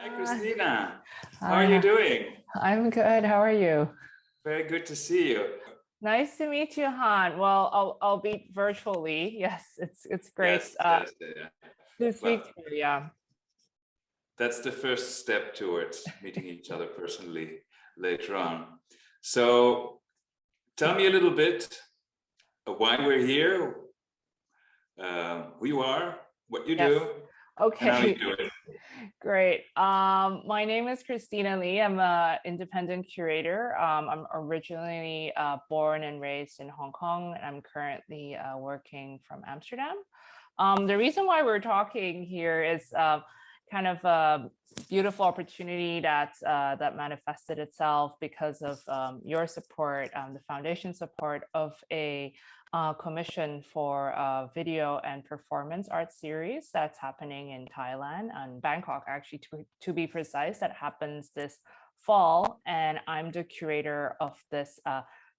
Hi, Christina. How are you Hi, doing? I'm good. How are you? Very good to see you. Nice to meet you, Han. Well, I'll be virtually. Yes, it's great Yes, yeah. to Well, speak to you. Yeah. that's the first step towards meeting each other personally later on. So tell me a little bit why we're here, who you are, what you Yes. do, and how you Okay. do it. Great. My name is Christina Li. I'm an independent curator. I'm originally born and raised in Hong Kong, and I'm currently working from Amsterdam. The reason why we're talking here is kind of a beautiful opportunity that manifested itself because of your support, the foundation support of a commission for a video and performance art series that's happening in Thailand and Bangkok, actually, to be precise. That happens this fall, and I'm the curator of this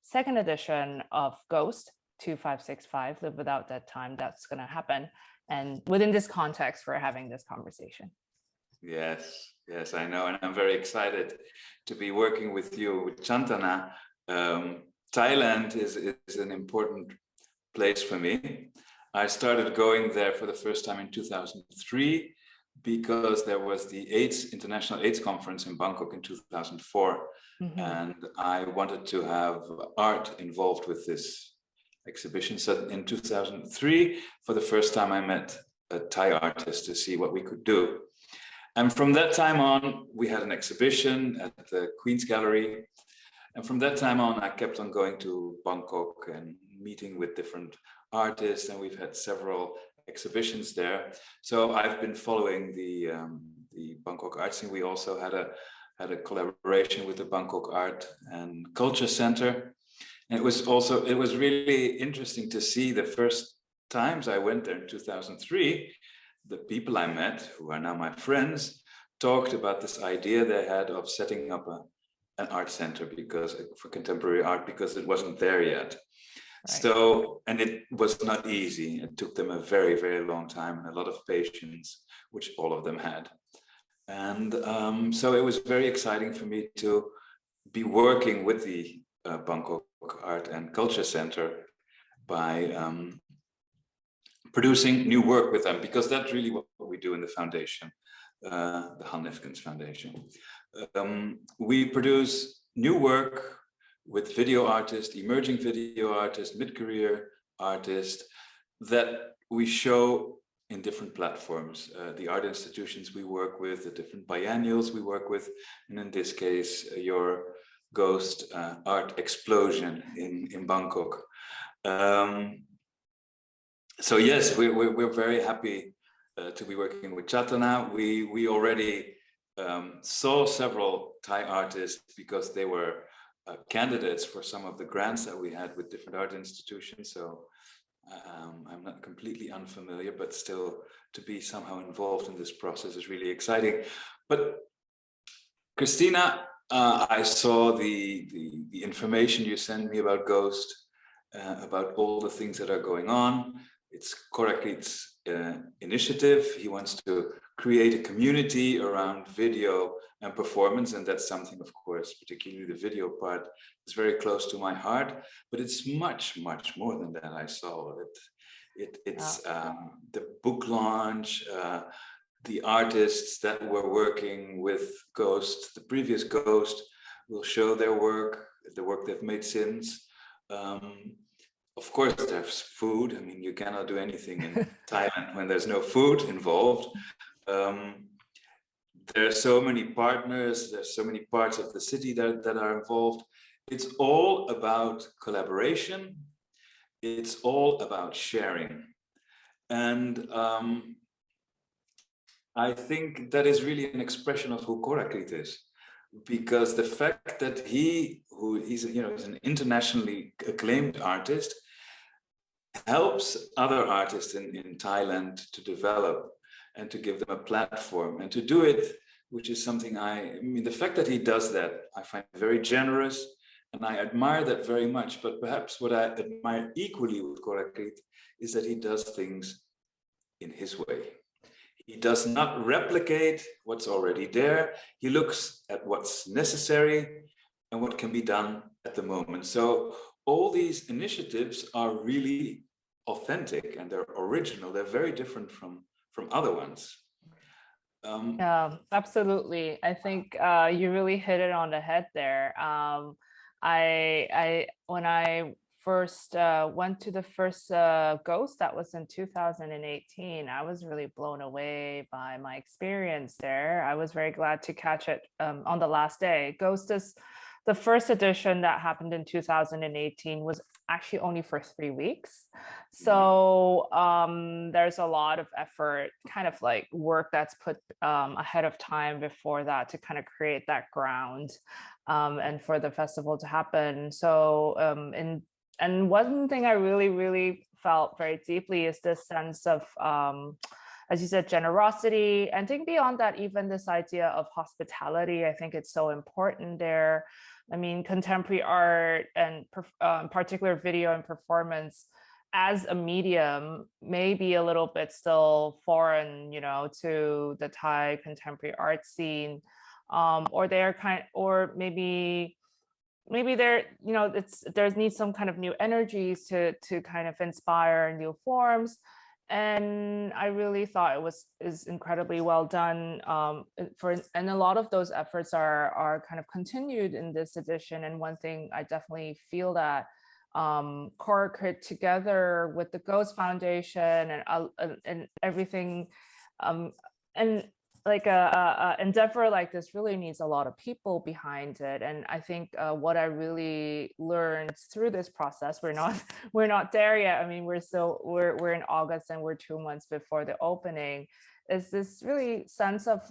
second edition of Ghost 2565, Live Without That Time. That's going to happen. And within this context, we're having this conversation. Yes, I know, and I'm very excited to be working with you, with Chantana. Thailand is an important place for me. I started going there for the first time in 2003 because there was the International AIDS Conference in Bangkok in 2004. And I wanted to have art involved with this exhibition. So in 2003, for the first time, I met a Thai artist to see what we could do. And from that time on, we had an exhibition at the Queen's Gallery. And from that time on, I kept on going to Bangkok and meeting with different artists, and we've had several exhibitions there. So I've been following the Bangkok art scene. We also had a collaboration with the Bangkok Art and Culture Center. And it was really interesting to see the first times I went there in 2003. The people I met, who are now my friends, talked about this idea they had of setting up an art center for contemporary art, because it wasn't there yet. Right. So, and it was not easy. It took them a very, very long time and a lot of patience, which all of them had. And so it was very exciting for me to be working with the Bangkok Art and Culture Center by producing new work with them, because that's really what we do in the foundation, the Han Nefkens Foundation. We produce new work with video artists, emerging video artists, mid-career artists, that we show in different platforms. The art institutions we work with, the different biennials we work with, and in this case, your Ghost art explosion in Bangkok. So yes, we're very happy to be working with Chatana. We already saw several Thai artists because they were candidates for some of the grants that we had with different art institutions. So I'm not completely unfamiliar, but still to be somehow involved in this process is really exciting. But Christina, I saw the information you sent me about Ghost, about all the things that are going on. It's Korakrit's initiative. He wants to create a community around video and performance, and that's something, of course, particularly the video part, is very close to my heart. But it's much, much more than that. I saw it's the book launch, the artists that were working with Ghost, the previous Ghost, will show their work, the work they've made since. Of course, there's food. I mean, you cannot do anything in Thailand when there's no food involved. There are so many partners, there's so many parts of the city that are involved. It's all about collaboration. It's all about sharing. And I think that is really an expression of who Korakrit is, because the fact that he's an internationally acclaimed artist, helps other artists in Thailand to develop and to give them a platform and to do it, which is something I mean, the fact that he does that, I find very generous and I admire that very much. But perhaps what I admire equally with Korakrit is that he does things in his way. He does not replicate what's already there. He looks at what's necessary and what can be done at the moment. So all these initiatives are really authentic and they're original. They're very different from other ones. Yeah, absolutely. I think you really hit it on the head there. When I first went to the first Ghost, that was in 2018, I was really blown away by my experience there. I was very glad to catch it on the last day. Ghost is the first edition that happened in 2018 was actually only for 3 weeks. So there's a lot of effort, kind of like work that's put ahead of time before that to kind of create that ground and for the festival to happen. So and one thing I really felt very deeply is this sense of, as you said, generosity. And I think beyond that, even this idea of hospitality, I think it's so important there. I mean, contemporary art and in particular video and performance as a medium may be a little bit still foreign, you know, to the Thai contemporary art scene, or they're or maybe there, you know, there needs some kind of new energies to kind of inspire new forms. And I really thought is incredibly well done. And a lot of those efforts are kind of continued in this edition. And one thing I definitely feel that Cork together with the Ghost Foundation and everything, and like a endeavor like this really needs a lot of people behind it. And I think what I really learned through this process, we're not there yet. I mean, we're in August and we're 2 months before the opening, is this really sense of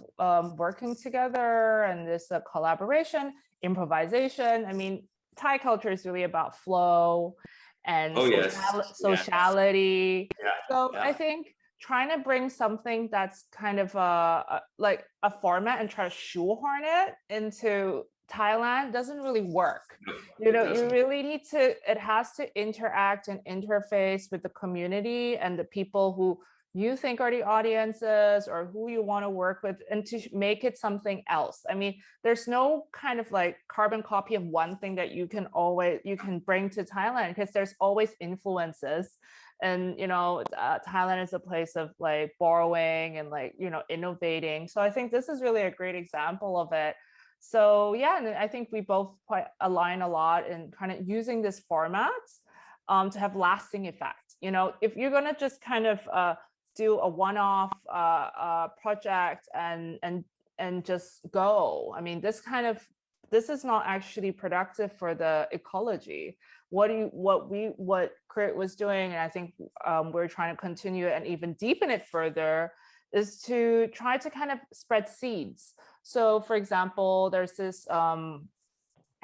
working together and this collaboration, improvisation. I mean, Thai culture is really about flow and sociality. So I think trying to bring something that's kind of like a format and try to shoehorn it into Thailand doesn't really work. You know, you really need to, it has to interact and interface with the community and the people who you think are the audiences or who you want to work with, and to make it something else. I mean, there's no kind of like carbon copy of one thing that you can bring to Thailand, because there's always influences. And, you know, Thailand is a place of like borrowing and like, you know, innovating. So I think this is really a great example of it. So yeah, and I think we both quite align a lot in kind of using this format to have lasting effect. You know, if you're going to just kind of do a one-off project and just go, I mean, this is not actually productive for the ecology. What Kurt was doing, and I think we're trying to continue and even deepen it further, is to try to kind of spread seeds. So for example, there's this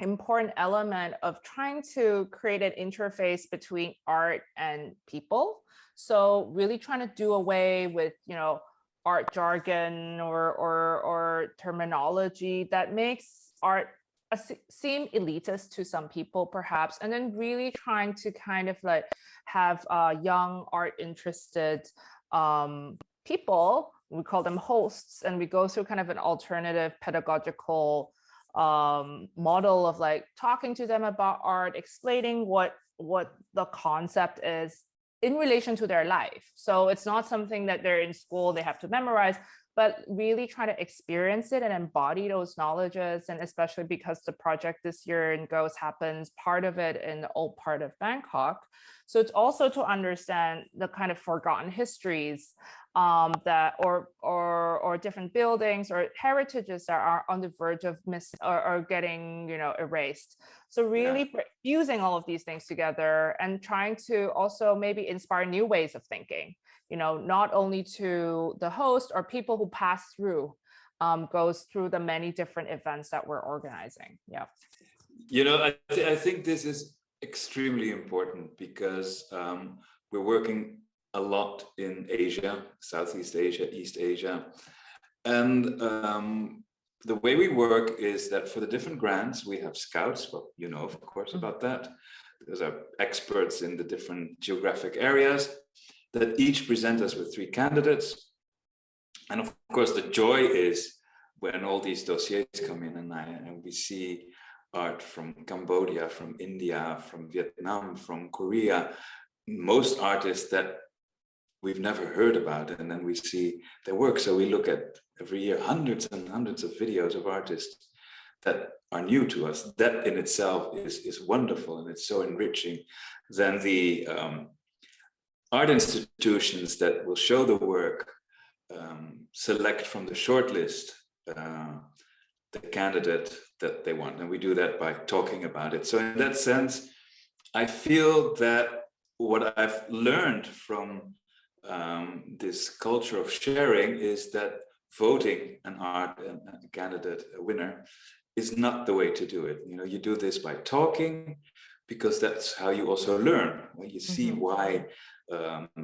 important element of trying to create an interface between art and people. So really trying to do away with, you know, art jargon or terminology that makes art seem elitist to some people perhaps, and then really trying to kind of like have young art interested people, we call them hosts, and we go through kind of an alternative pedagogical model of like talking to them about art, explaining what the concept is in relation to their life. So it's not something that they're in school, they have to memorize, but really try to experience it and embody those knowledges. And especially because the project this year in Ghost happens, part of it in the old part of Bangkok. So it's also to understand the kind of forgotten histories that or different buildings or heritages that are on the verge of or getting, you know, erased. So really fusing all of these things together and trying to also maybe inspire new ways of thinking, you know, not only to the host or people who pass through, goes through the many different events that we're organizing. Yeah. You know, I think this is extremely important because we're working a lot in Asia, Southeast Asia, East Asia. And the way we work is that for the different grants, we have scouts. Well, you know, of course, about that. Those are experts in the different geographic areas that each present us with 3 candidates. And of course, the joy is when all these dossiers come in and we see art from Cambodia, from India, from Vietnam, from Korea, most artists that we've never heard about, and then we see their work. So we look at every year hundreds and hundreds of videos of artists that are new to us. That in itself is wonderful, and it's so enriching. Then the art institutions that will show the work select from the shortlist the candidate that they want, and we do that by talking about it. So in that sense, I feel that what I've learned from this culture of sharing is that voting an art and a candidate, a winner, is not the way to do it. You know, you do this by talking, because that's how you also learn. When you see why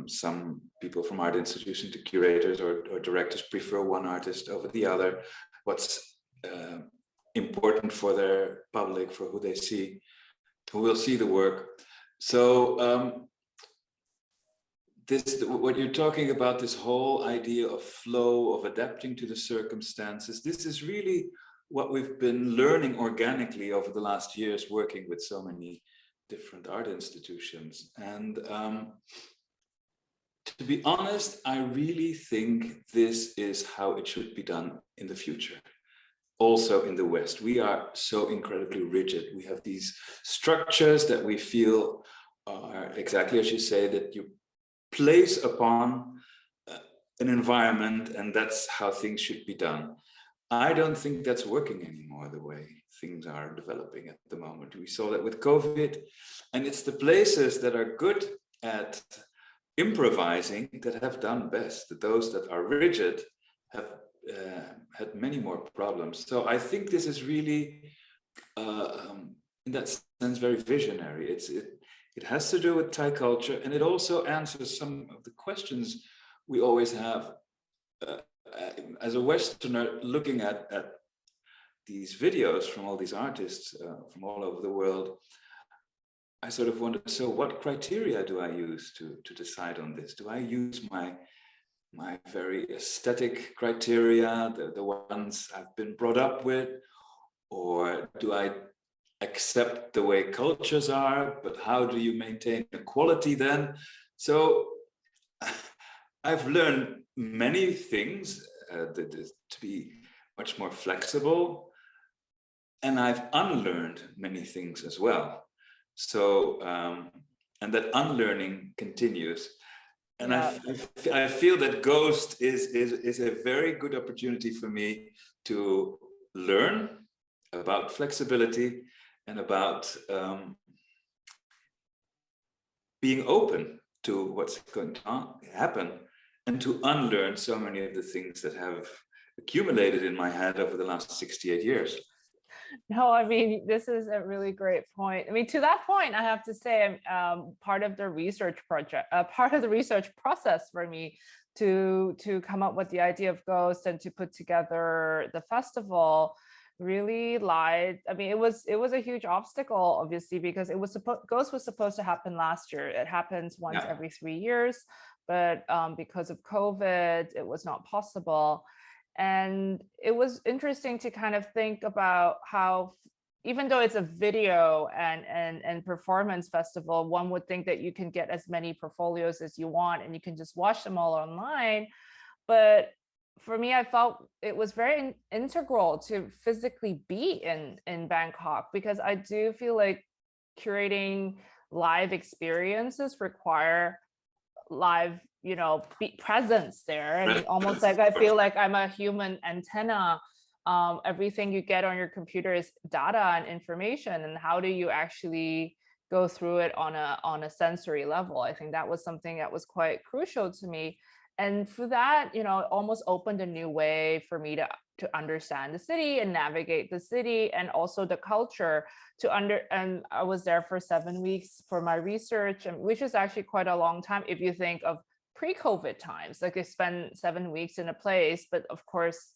some people from art institutions, the curators or directors, prefer one artist over the other, what's important for their public, for who they see, who will see the work. So what you're talking about, this whole idea of flow, of adapting to the circumstances, this is really what we've been learning organically over the last years, working with so many different art institutions. And to be honest, I really think this is how it should be done in the future. Also in the West, we are so incredibly rigid. We have these structures that we feel are exactly as you say, that you place upon an environment, and that's how things should be done. I don't think that's working anymore, the way things are developing at the moment. We saw that with COVID, and it's the places that are good at improvising that have done best. Those that are rigid have had many more problems. So I think this is really, in that sense, very visionary. It has to do with Thai culture, and it also answers some of the questions we always have as a Westerner looking at these videos from all these artists from all over the world. I sort of wonder, so what criteria do I use to decide on this? Do I use my very aesthetic criteria, the ones I've been brought up with, or do I accept the way cultures are, but how do you maintain equality then? So I've learned many things to be much more flexible, and I've unlearned many things as well. So, and that unlearning continues. And yeah. I feel that Ghost is a very good opportunity for me to learn about flexibility and about being open to what's going to happen, and to unlearn so many of the things that have accumulated in my head over the last 68 years. No, I mean, this is a really great point. I mean, to that point, I have to say, part of the research project, part of the research process for me to come up with the idea of Ghost and to put together the festival really lied. I mean, it was a huge obstacle, obviously, because Ghost was supposed to happen last year. It happens once every 3 years, but because of COVID, it was not possible. And it was interesting to kind of think about how, even though it's a video and performance festival, one would think that you can get as many portfolios as you want and you can just watch them all online. But for me, I felt it was very integral to physically be in Bangkok, because I do feel like curating live experiences require live, presence there, and almost like I feel like I'm a human antenna. Everything you get on your computer is data and information, and how do you actually go through it on a sensory level? I think that was something that was quite crucial to me. And for that, it almost opened a new way for me to understand the city and navigate the city, and also the culture and I was there for 7 weeks for my research, which is actually quite a long time if you think of pre-COVID times. Like, I spent 7 weeks in a place, but of course,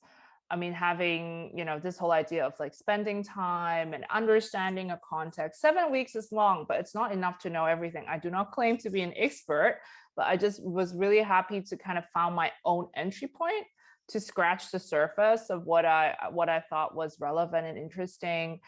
I mean, having, this whole idea of like spending time and understanding a context. 7 weeks is long, but it's not enough to know everything. I do not claim to be an expert, but I just was really happy to kind of found my own entry point to scratch the surface of what I thought was relevant and interesting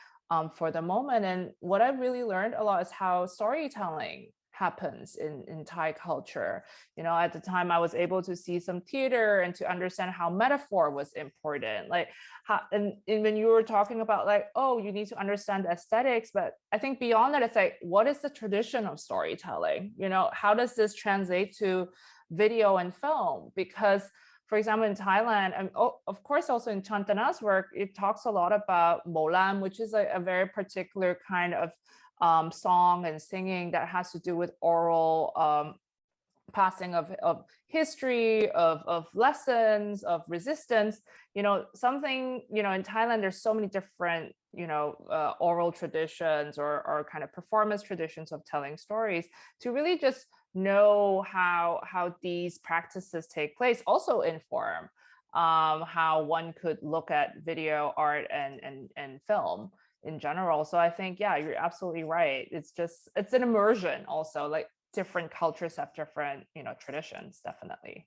for the moment. And what I really learned a lot is how storytelling happens in Thai culture. At the time I was able to see some theater and to understand how metaphor was important. Like how, and when you were talking about like, oh, you need to understand the aesthetics, but I think beyond that, it's like, what is the tradition of storytelling? How does this translate to video and film? Because for example, in Thailand, and of course also in Chantana's work, it talks a lot about molam, which is a very particular kind of song and singing that has to do with oral passing of history, of lessons, of resistance. Something, in Thailand, there's so many different, oral traditions or kind of performance traditions of telling stories, to really just know how these practices take place, also inform how one could look at video art and film in general. So I think, yeah, you're absolutely right. It's an immersion also, like different cultures have different, traditions, definitely.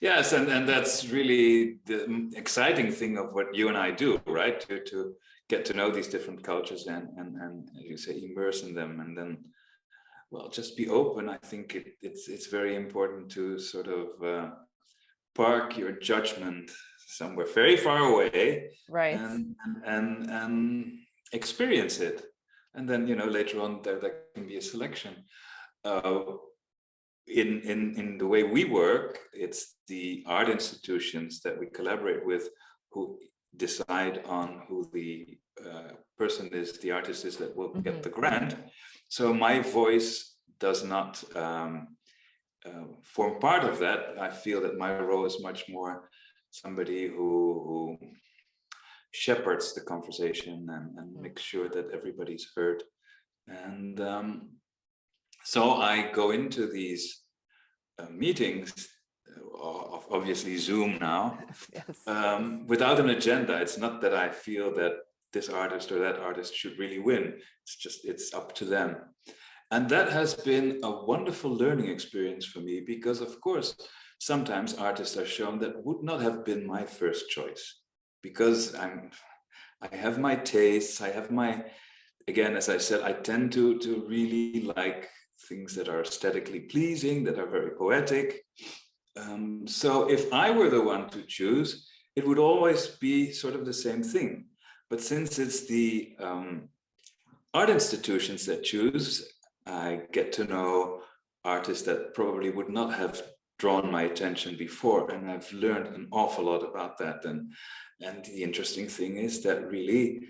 Yes, and that's really the exciting thing of what you and I do, right? To get to know these different cultures and as you say, immerse in them, and then, well, just be open. I think it's very important to sort of park your judgment somewhere very far away, Right. and experience it, and then later on there can be a selection. In the way we work, it's the art institutions that we collaborate with who decide on who the person is, the artist is that will get the grant. So my voice does not form part of that. I feel that my role is much more somebody who shepherds the conversation and makes sure that everybody's heard. And so I go into these meetings, of obviously Zoom now, yes. Without an agenda. It's not that I feel that this artist or that artist should really win. It's up to them. And that has been a wonderful learning experience for me, because of course, sometimes artists are shown that would not have been my first choice, because I have my tastes, I have my, again, as I said, I tend to really like things that are aesthetically pleasing, that are very poetic. So if I were the one to choose, it would always be sort of the same thing. But since it's the art institutions that choose, I get to know artists that probably would not have drawn my attention before, and I've learned an awful lot about that. And the interesting thing is that really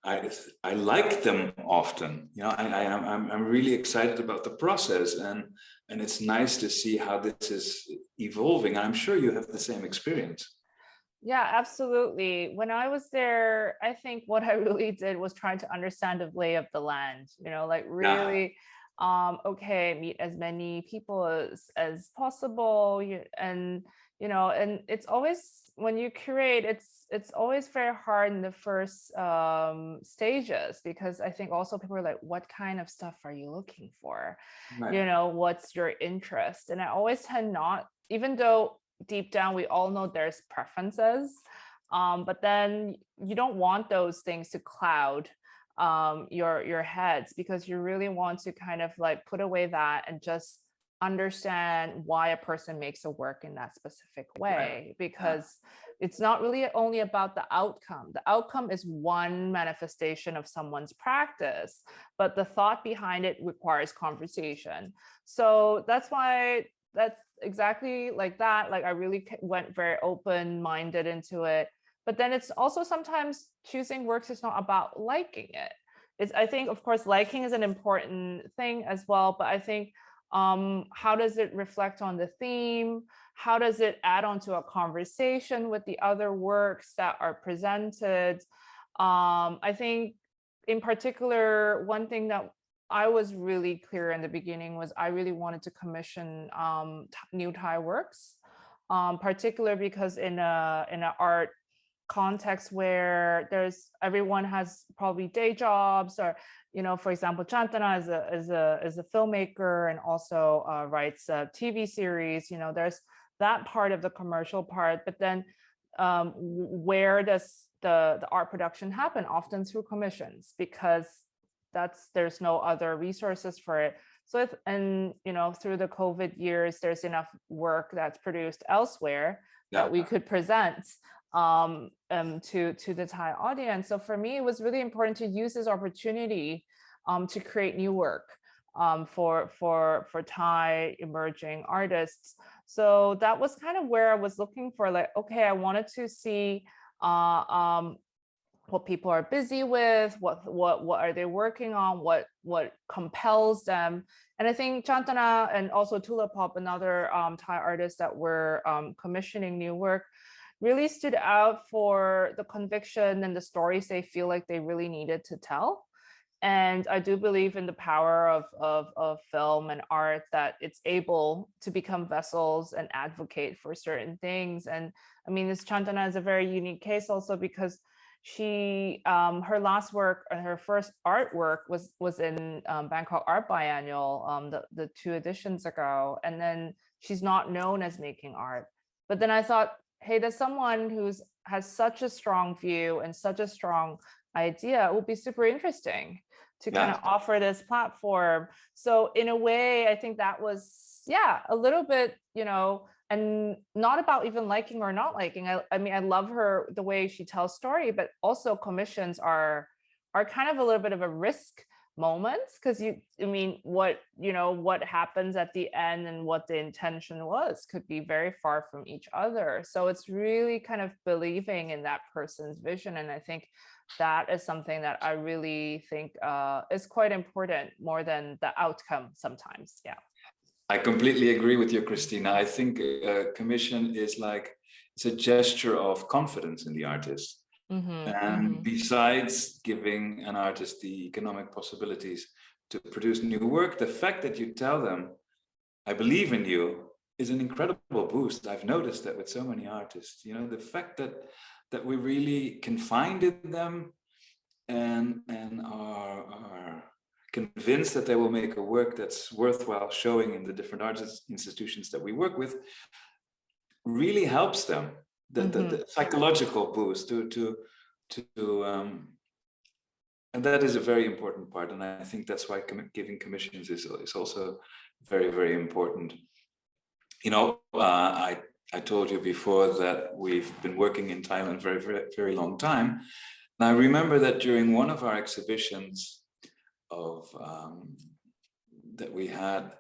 I like them often. I'm really excited about the process, and it's nice to see how this is evolving. I'm sure you have the same experience. Yeah, absolutely. When I was there, I think what I really did was trying to understand the lay of the land, like really, okay, meet as many people as possible. And it's always, when you curate, it's always very hard in the first stages, because I think also people are like, what kind of stuff are you looking for? Right. What's your interest? And I always tend not, even though deep down we all know there's preferences, but then you don't want those things to cloud your heads, because you really want to kind of like put away that and just understand why a person makes a work in that specific way. Right. Because it's not really only about the outcome. The outcome is one manifestation of someone's practice, but the thought behind it requires conversation. So that's why that's exactly like that. Like I really went very open-minded into it. But then it's also sometimes choosing works is not about liking it. I think, of course, liking is an important thing as well, but I think how does it reflect on the theme? How does it add on to a conversation with the other works that are presented? I think in particular, one thing that I was really clear in the beginning was I really wanted to commission new Thai works, particularly because in an art context where everyone has probably day jobs, or for example, Chantana is a filmmaker and also writes a TV series. that part of the commercial part, but then where does the art production happen? Often through commissions, because there's no other resources for it. So and through the COVID years, there's enough work that's produced elsewhere that we could present to the Thai audience. So for me, it was really important to use this opportunity to create new work for Thai emerging artists. So that was kind of where I was looking for, like, okay, I wanted to see what people are busy with, what are they working on, what compels them. And I think Chantana and also Tulapop, another Thai artist that were commissioning new work, really stood out for the conviction and the stories they feel like they really needed to tell. And I do believe in the power of film and art, that it's able to become vessels and advocate for certain things. And I mean, this Chantana is a very unique case also because she her last work and her first artwork was in Bangkok Art Biennial the 2 editions ago, and then she's not known as making art. But then I thought, hey, there's someone who's has such a strong view and such a strong idea. It would be super interesting to kind of offer this platform. So in a way, I think that was a little bit, and not about even liking or not liking. I mean, I love her, the way she tells story, but also commissions are kind of a little bit of a risk moment, because what happens at the end and what the intention was could be very far from each other. So it's really kind of believing in that person's vision. And I think that is something that I really think is quite important, more than the outcome sometimes. Yeah. I completely agree with you, Christina. I think a commission is like, it's a gesture of confidence in the artist. And besides giving an artist the economic possibilities to produce new work, the fact that you tell them, I believe in you, is an incredible boost. I've noticed that with so many artists, the fact that we really confide in them and are convinced that they will make a work that's worthwhile showing in the different arts institutions that we work with, really helps them. The psychological boost and that is a very important part. And I think that's why giving commissions is also very, very important. I told you before that we've been working in Thailand very, very, very long time. And I remember that during one of our exhibitions that we had,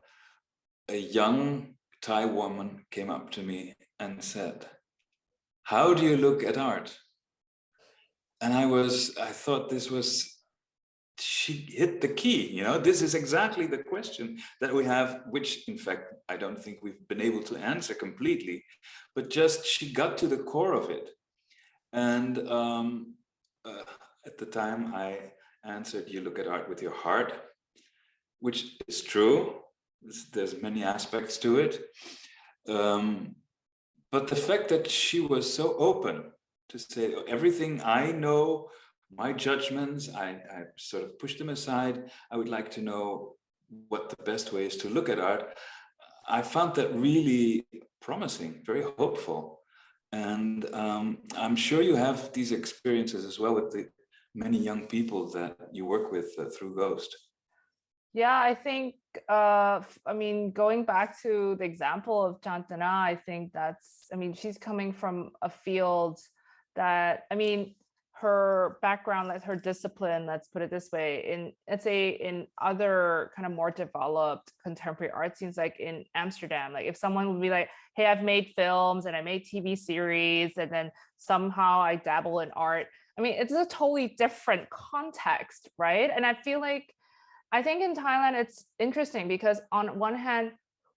a young Thai woman came up to me and said, "How do you look at art?" And I thought she hit the key. This is exactly the question that we have, which in fact, I don't think we've been able to answer completely, but just she got to the core of it. And at the time I answered, you look at art with your heart, which is true. There's many aspects to it. But the fact that she was so open to say everything I know, my judgments, I sort of pushed them aside. I would like to know what the best way is to look at art. I found that really promising, very hopeful. And I'm sure you have these experiences as well with the many young people that you work with through Ghost. Yeah, I think, going back to the example of Chantana, I think she's coming from a field that, her background, like her discipline, let's put it this way, in other kind of more developed contemporary art scenes, like in Amsterdam, like if someone would be like, hey, I've made films and I made TV series, and then somehow I dabble in art. It's a totally different context, right? And I think in Thailand, it's interesting because on one hand,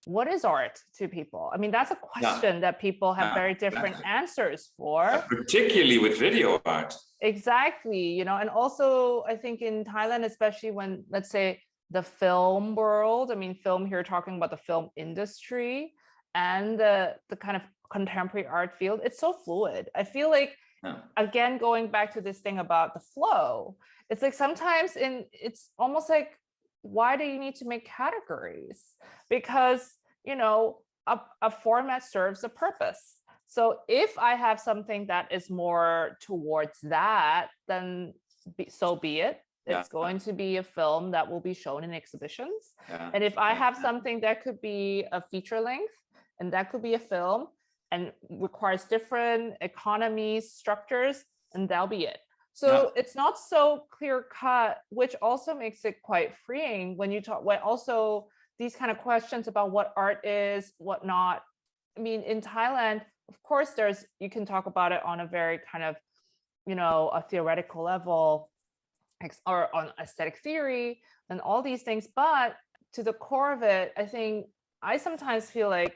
what is art to people? That's a question that people have very different answers for. Particularly with video art. Exactly, and also I think in Thailand, especially when, let's say, the film world, film here, talking about the film industry and the kind of contemporary art field, it's so fluid. I feel like, again, going back to this thing about the flow, it's like sometimes it's almost like, why do you need to make categories? Because, a format serves a purpose. So if I have something that is more towards that, then so be it. It's going to be a film that will be shown in exhibitions. And if I have something that could be a feature length, and that could be a film and requires different economies, structures, and that'll be it. So it's not so clear cut, which also makes it quite freeing when you talk, when also these kind of questions about what art is, what not. I mean, in Thailand, of course, you can talk about it on a very kind of, a theoretical level, or on aesthetic theory and all these things. But to the core of it, I think I sometimes feel like,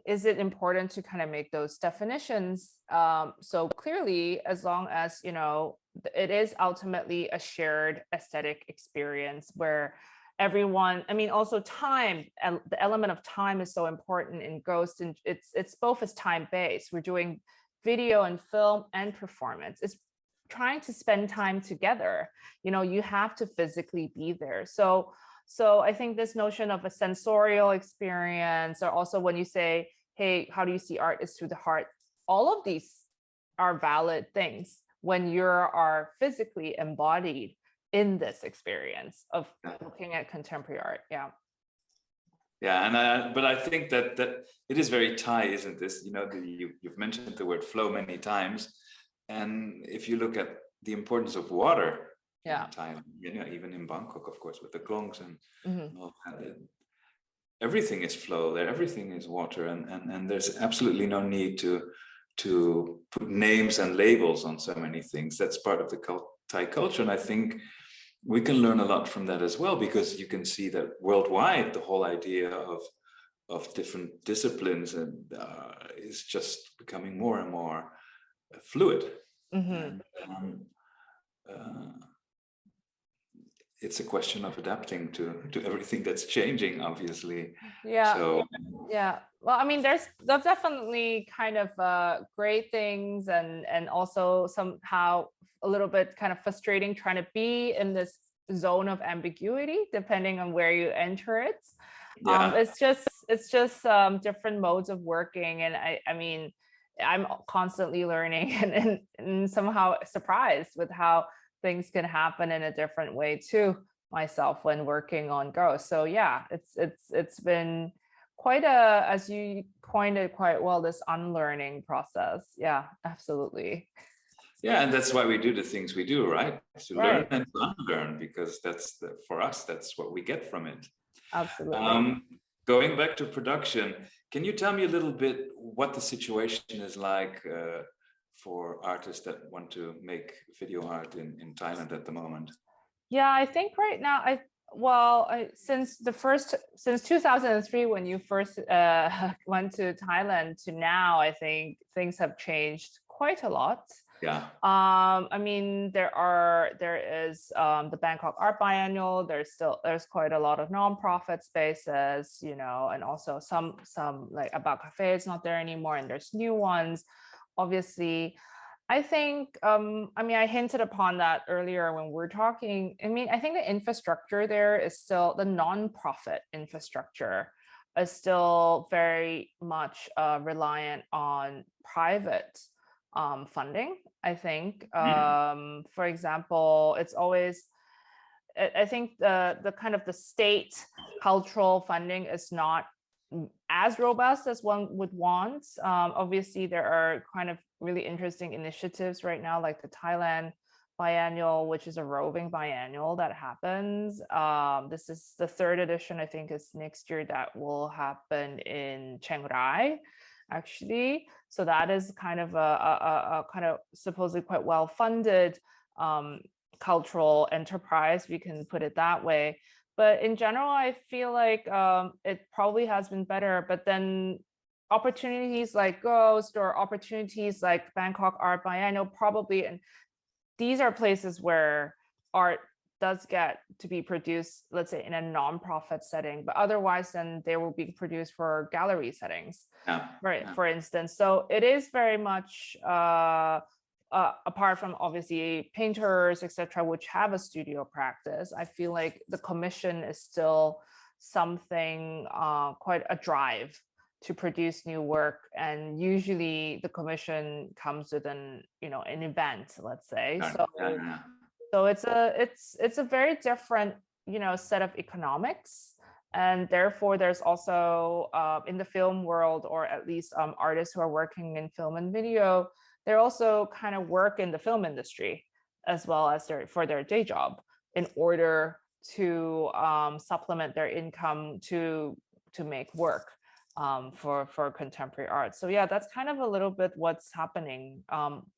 is it important to kind of make those definitions so clearly, as long as, it is ultimately a shared aesthetic experience where everyone, I mean, also time, and the element of time is so important in Ghost, and it's both as time-based. We're doing video and film and performance. It's trying to spend time together. You have to physically be there. So I think this notion of a sensorial experience, or also when you say, hey, how do you see art is through the heart, all of these are valid things when you are physically embodied in this experience of looking at contemporary art. But I think that it is very Thai, isn't this? You've mentioned the word flow many times, and if you look at the importance of water in Thailand, even in Bangkok, of course, with the klongs and all that, everything is flow there, everything is water, and there's absolutely no need to put names and labels on so many things. That's part of the Thai culture, and I think we can learn a lot from that as well, because you can see that worldwide the whole idea of different disciplines and is just becoming more and more fluid. And, it's a question of adapting to everything that's changing, obviously. Well, I mean, there's definitely kind of great things, and also somehow a little bit kind of frustrating trying to be in this zone of ambiguity depending on where you enter it. It's just different modes of working, and I mean, I'm constantly learning and somehow surprised with how things can happen in a different way too myself when working on Ghost. So it's been quite as you coined it quite well, this unlearning process. Absolutely. And that's why we do the things we do, right? To learn and to unlearn, because for us, that's what we get from it. Absolutely. Going back to production, can you tell me a little bit what the situation is like for artists that want to make video art in Thailand at the moment? I think right now, since 2003, when you first went to Thailand to now, I think things have changed quite a lot. I mean, there is the Bangkok Art Biennial. There's quite a lot of nonprofit spaces, and also some like About Cafe is not there anymore, and there's new ones. Obviously, I think, I mean, I hinted upon that earlier when we're talking. I mean, I think the infrastructure there is still, the nonprofit infrastructure is still very much reliant on private funding, I think. For example, it's always, I think the kind of the state cultural funding is not as robust as one would want. Obviously, there are kind of really interesting initiatives right now, like the Thailand Biennial, which is a roving biennial that happens. This is the 3rd edition, I think, is next year, that will happen in Chiang Rai, actually. So that is kind of a kind of supposedly quite well-funded cultural enterprise, we can put it that way. But in general, I feel like it probably has been better. But then opportunities like Ghost or opportunities like Bangkok Art Biennial probably, and these are places where art does get to be produced, let's say, in a nonprofit setting, but otherwise then they will be produced for gallery settings, for instance. So it is very much, apart from obviously painters, etc., which have a studio practice, I feel like the commission is still something, quite a drive to produce new work, and usually the commission comes with an event, let's say. So it's a very different set of economics, and therefore there's also in the film world, or at least artists who are working in film and video, they're also kind of work in the film industry as well as for their day job in order to supplement their income to make work for contemporary art. So yeah, that's kind of a little bit what's happening.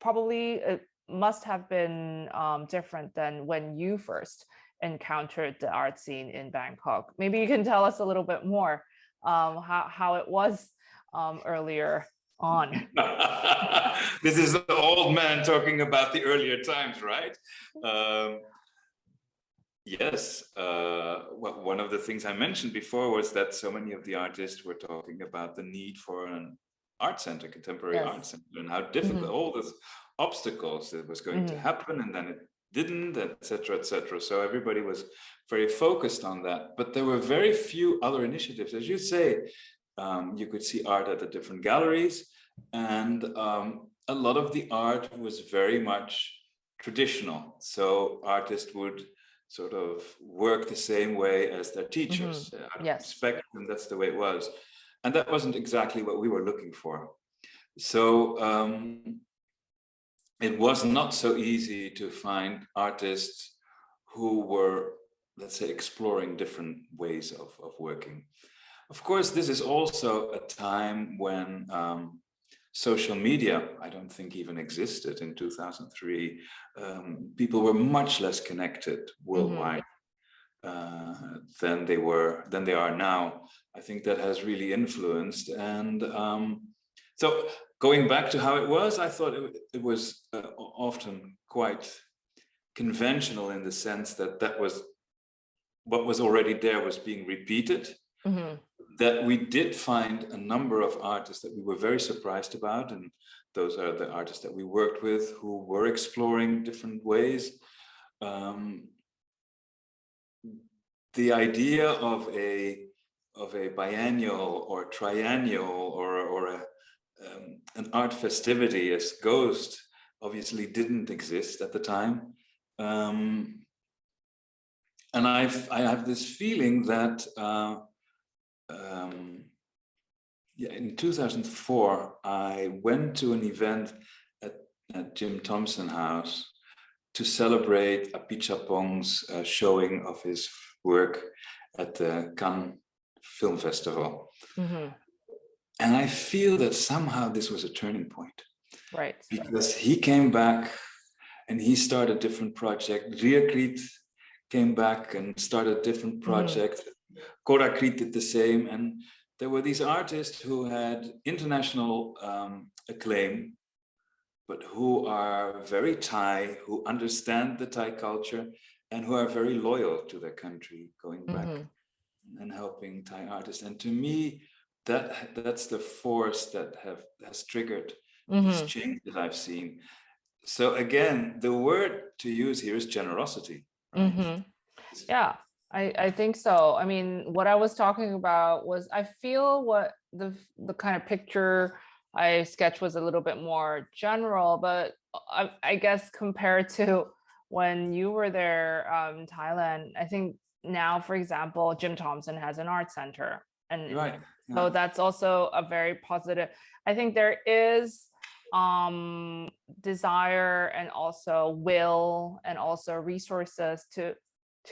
Probably it must have been different than when you first encountered the art scene in Bangkok. Maybe you can tell us a little bit more how it was earlier on. This is the old man talking about the earlier times, right? Yes. Well, one of the things I mentioned before was that so many of the artists were talking about the need for an art center, contemporary art center, and how difficult all those obstacles that was going to happen, and then it didn't, etc., etc. So everybody was very focused on that, but there were very few other initiatives. As you say, you could see art at the different galleries, and a lot of the art was very much traditional. So artists would sort of work the same way as their teachers. Respect, and that's the way it was. And that wasn't exactly what we were looking for. So it was not so easy to find artists who were, let's say, exploring different ways of working. Of course, this is also a time when social media, I don't think even existed in 2003. People were much less connected worldwide than they are now. I think that has really influenced. And so going back to how it was, I thought it was often quite conventional in the sense that was what was already there was being repeated. That we did find a number of artists that we were very surprised about, and those are the artists that we worked with who were exploring different ways. The idea of a biennial or triennial or an art festivity as Ghost obviously didn't exist at the time, and I have this feeling that. In 2004, I went to an event at Jim Thompson House to celebrate Apichatpong's showing of his work at the Cannes Film Festival. And I feel that somehow this was a turning point. Right. Because he came back and he started a different project. Riakrit came back and started a different project. Korakrit did the same, and there were these artists who had international acclaim, but who are very Thai, who understand the Thai culture, and who are very loyal to their country, going back and helping Thai artists. And to me, that's the force that has triggered this change that I've seen. So again, the word to use here is generosity. Right? Yeah. I think so. I mean, what I was talking about was, I feel what the kind of picture I sketched was a little bit more general, but I guess compared to when you were there in Thailand, I think now, for example, Jim Thompson has an art center, and so that's also a very positive. I think there is desire and also will and also resources to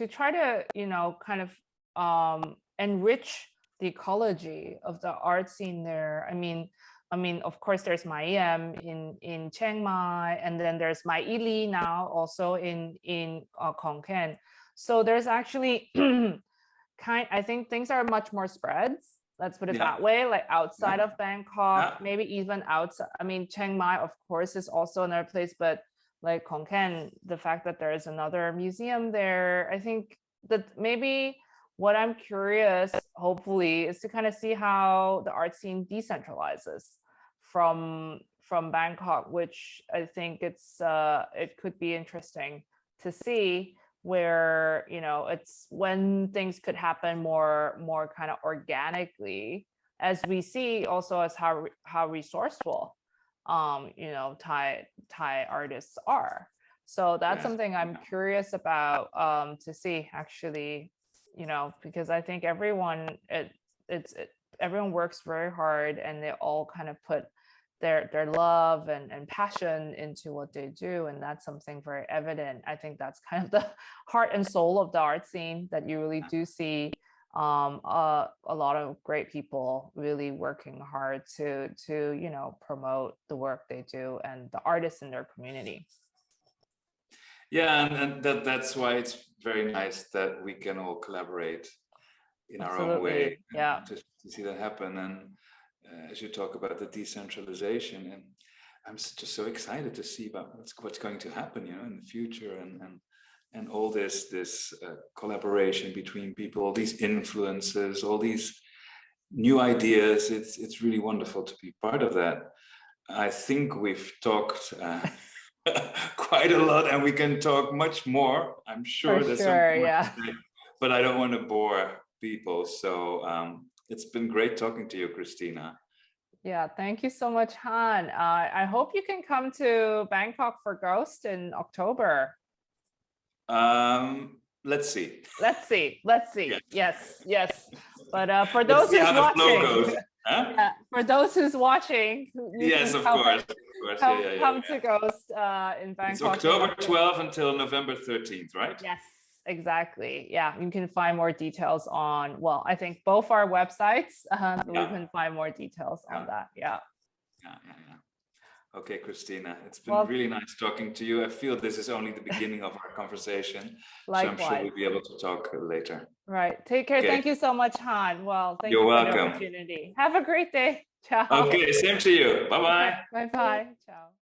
try to kind of enrich the ecology of the art scene there. I mean of course there's Maiem in Chiang Mai, and then there's Mai Ili now also in Khon Kaen. So there's actually I think things are much more spread, let's put it that way, like outside of Bangkok, maybe even outside. I mean, Chiang Mai of course is also another place, but like Khon Kaen, the fact that there is another museum there, I think that maybe what I'm curious, hopefully, is to kind of see how the art scene decentralizes from Bangkok, which I think it could be interesting to see, where it's when things could happen more kind of organically, as we see also as how resourceful Thai artists are. So that's something I'm curious about to see actually, because I think everyone everyone works very hard and they all kind of put their love and passion into what they do, and that's something very evident. I think that's kind of the heart and soul of the art scene, that you really do see a lot of great people really working hard to promote the work they do and the artists in their community. Yeah, and that's why it's very nice that we can all collaborate in our own way, to see that happen. And as you talk about the decentralization, and I'm just so excited to see about what's going to happen, in the future, and all this collaboration between people, all these influences, all these new ideas. It's really wonderful to be part of that. I think we've talked quite a lot, and we can talk much more. I'm sure there's something more to say, but I don't want to bore people. So it's been great talking to you, Christina. Yeah, thank you so much, Han. I hope you can come to Bangkok for Ghost in October. Let's see. Let's see. Yes. But for those who's watching, for those who's watching, yes, of course. Come to Ghost in Bangkok. It's October 12th until November 13th, right? Yes, exactly. Yeah, you can find more details on, well, I think both our websites. We can find more details on that. Yeah. Okay, Christina, it's been really nice talking to you. I feel this is only the beginning of our conversation. Likewise. So I'm sure we'll be able to talk later. Right. Take care. Okay. Thank you so much, Han. Well, thank you for the opportunity. Have a great day. Ciao. Okay, same to you. Bye-bye. Bye-bye. Ciao.